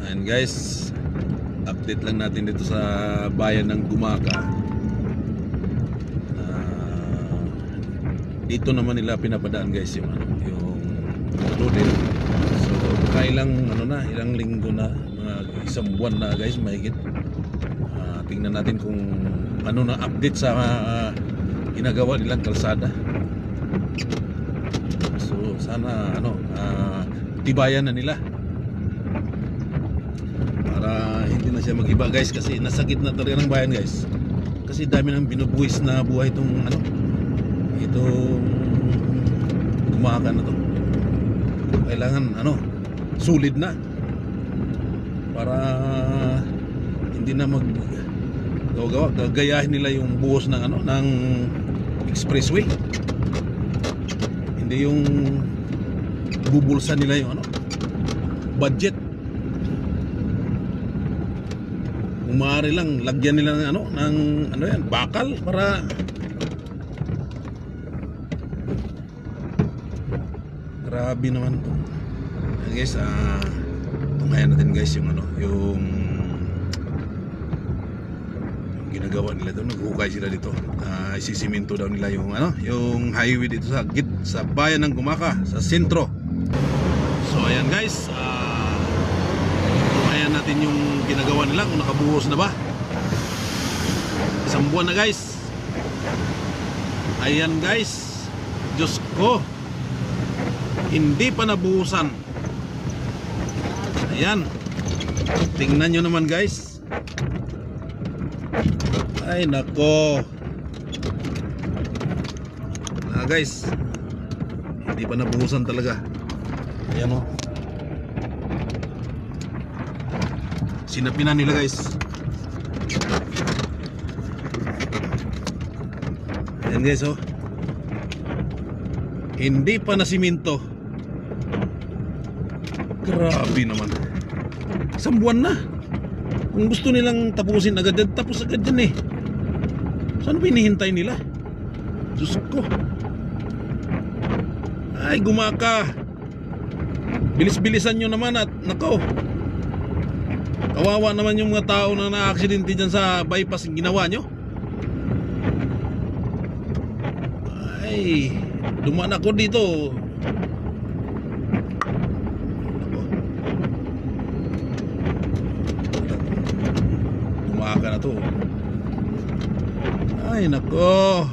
And guys, update lang natin dito sa bayan ng Gumaka. Dito naman nila pinapadaan guys yung loaded. So ilang ilang linggo na, mga isang buwan na guys mahigit. Tingnan natin kung ano na update sa ginagawa nilang kalsada. So sana tibayan na nila para hindi na siya mag-iba guys, kasi nasa gitna talaga ng bayan guys. Kasi dami nang binubuwis na buhay itong Gumaka na to. Kailangan sulit na para hindi na gagayahin nila yung buhos ng ng expressway. Hindi yung bubulsa nila yung budget. Kung maaari lang lagyan nila ng yan, bakal para grabe naman to. Guys, tumayan natin guys yung ginagawa nila doon. Naghukay sila dito. Isisiminto daw nila yung highway dito sa bayan ng Gumaka, sa sentro. So ayan guys, tumayan natin yung ginagawa nila kung nakabuhos na ba. Isang buwan na guys. Ayan guys, Diyos ko, hindi pa nabuhusan. Ayan, tingnan nyo naman guys. Ay nako, guys, hindi pa nabuhusan talaga. Ayan sinapinan nila guys. Ayan guys, hindi pa nasiminto. Grabe naman. Isang buwan na. Kung gusto nilang tapusin agad, tapos agad yan eh. So ano ba hinihintay nila? Diyos ko. Ay Gumaka, bilis-bilisan nyo naman at nako, kawawa naman yung mga tao na na-aksidente dyan sa bypass ginawa nyo. Ay, dumaan ako dito. Gumaka na to. Ay nako.